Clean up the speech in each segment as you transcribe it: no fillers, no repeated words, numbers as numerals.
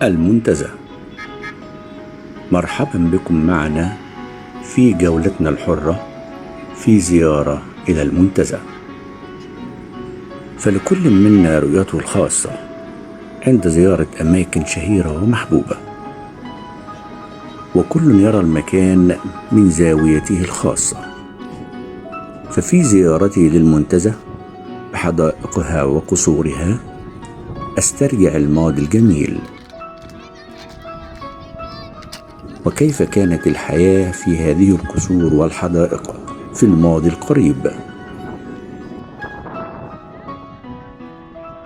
المنتزه. مرحبا بكم معنا في جولتنا الحرة في زيارة إلى المنتزه. فلكل منا رؤيته الخاصة عند زيارة أماكن شهيرة ومحبوبة، وكل يرى المكان من زاويته الخاصة. ففي زيارتي للمنتزه بحدائقها وقصورها أسترجع الماضي الجميل، وكيف كانت الحياة في هذه القصور والحدائق في الماضي القريب.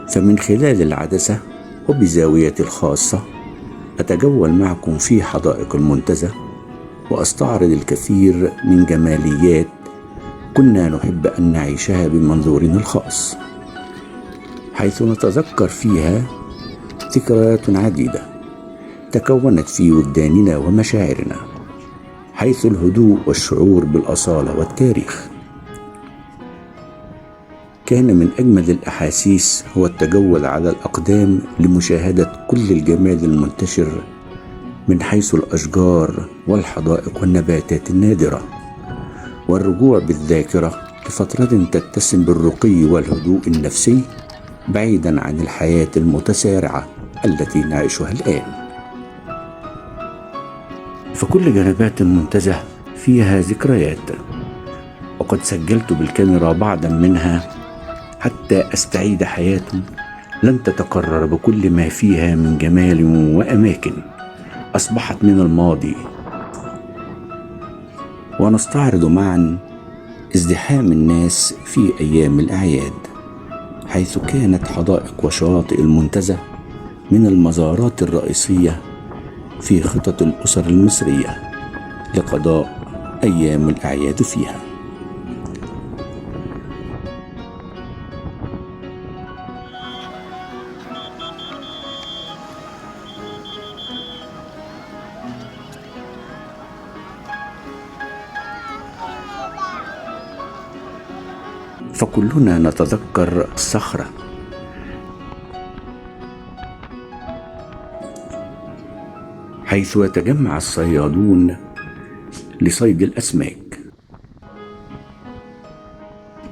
فمن خلال العدسة وبزاويتي الخاصة أتجول معكم في حدائق المنتزه، وأستعرض الكثير من جماليات كنا نحب أن نعيشها بمنظورنا الخاص، حيث نتذكر فيها ذكريات عديدة تكونت في وجداننا ومشاعرنا، حيث الهدوء والشعور بالأصالة والتاريخ. كان من أجمل الأحاسيس هو التجول على الأقدام لمشاهدة كل الجمال المنتشر من حيث الأشجار والحدائق والنباتات النادرة، والرجوع بالذاكرة لفترة تتسم بالرقي والهدوء النفسي بعيدا عن الحياة المتسارعة التي نعيشها الآن. فكل جنبات المنتزه فيها ذكريات، وقد سجلت بالكاميرا بعضا منها حتى أستعيد حياة لن تتكرر بكل ما فيها من جمال وأماكن أصبحت من الماضي. ونستعرض معا ازدحام الناس في أيام الأعياد، حيث كانت حدائق وشواطئ المنتزه من المزارات الرئيسية في خطط الأسر المصرية لقضاء أيام الأعياد فيها. فكلنا نتذكر الصخرة، حيث يتجمع الصيادون لصيد الأسماك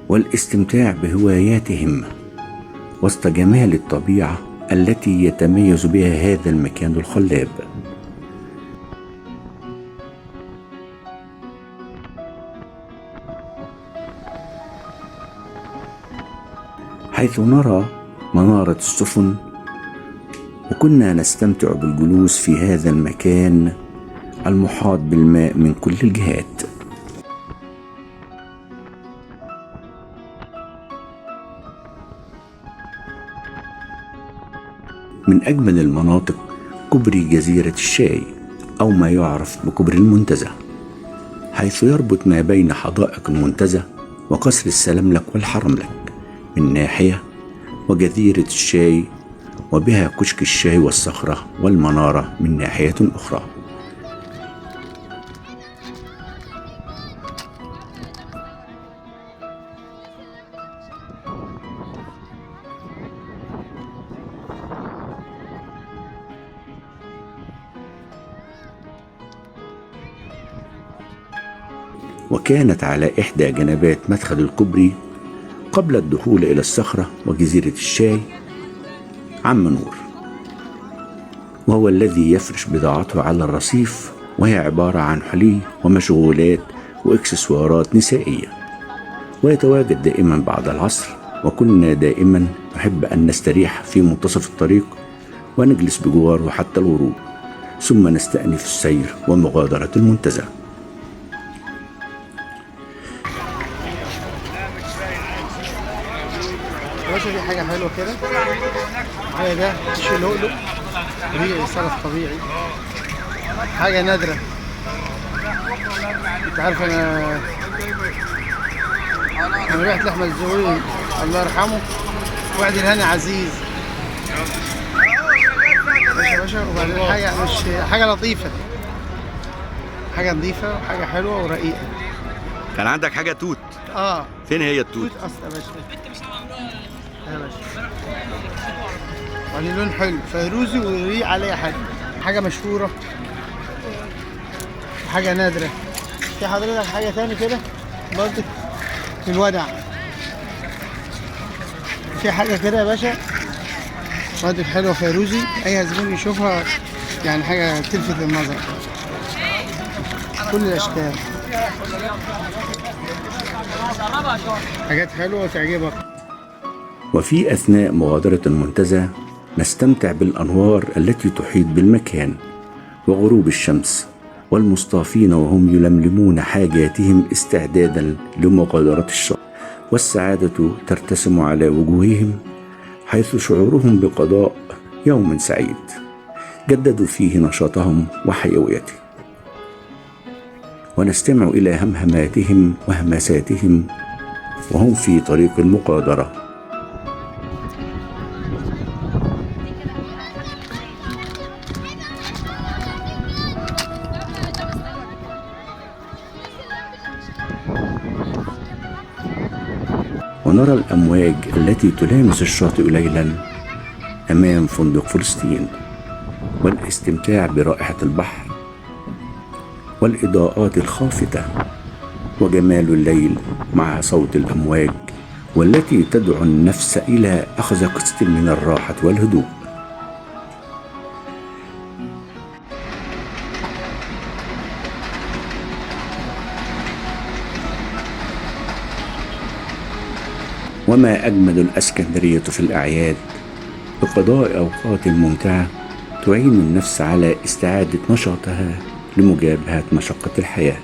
والاستمتاع بهواياتهم وسط جمال الطبيعة التي يتميز بها هذا المكان الخلاب. حيث نرى منارة السفن، وكنا نستمتع بالجلوس في هذا المكان المحاط بالماء من كل الجهات. من أجمل المناطق كوبري جزيرة الشاي، أو ما يعرف بكوبري المنتزه، حيث يربط ما بين حدائق المنتزه وقصر السلاملك والحرملك من ناحية، وجزيرة الشاي وبها كشك الشاي والصخرة والمنارة من ناحية أخرى. وكانت على إحدى جنبات مدخل الكوبري قبل الدخول إلى الصخرة وجزيرة الشاي عم نور، وهو الذي يفرش بضاعته على الرصيف، وهي عبارة عن حلي ومشغولات وإكسسوارات نسائية، ويتواجد دائما بعد العصر. وكنا دائما نحب أن نستريح في منتصف الطريق ونجلس بجواره حتى الغروب، ثم نستأنف السير ومغادرة المنتزه. باشا دي حاجة حلوة كده، معايا ده شيء لؤلؤ طبيعي، سلف طبيعي، حاجة نادرة. انت عارف انا رحت لأحمد الزويل الله يرحمه، وعد الهاني عزيز باشا. وبعدين حاجة مش حاجة لطيفة، حاجة نظيفة وحاجة حلوة ورقيقة. كان عندك حاجة توت؟ فين هي التوت؟ توت اصلا يا باشا. يا باشا يعني لون حلو فيروزي ويليق عليه حاجة مشهورة وحاجة نادرة. في حضرتك حاجة تاني كده برضه الودع، في حاجة كده يا باشا برضه حلوة فيروزي، أي زبون يشوفها يعني حاجة تلفت النظر. كل الأشكال حاجات حلوة وتعجبك. وفي أثناء مغادرة المنتزه نستمتع بالأنوار التي تحيط بالمكان وغروب الشمس، والمصطافين وهم يلملمون حاجاتهم استعدادا لمغادرة الشاطئ، والسعادة ترتسم على وجوههم حيث شعورهم بقضاء يوم سعيد جددوا فيه نشاطهم وحيويتهم. ونستمع إلى همهماتهم وهمساتهم وهم في طريق المغادرة. ونرى الأمواج التي تلامس الشاطئ ليلا أمام فندق فلسطين، والاستمتاع برائحة البحر والإضاءات الخافتة وجمال الليل مع صوت الأمواج، والتي تدعو النفس إلى أخذ قسط من الراحة والهدوء. وما أجمل الإسكندرية في الأعياد بقضاء أوقات ممتعة تعين النفس على استعادة نشاطها لمجابهة مشقة الحياة.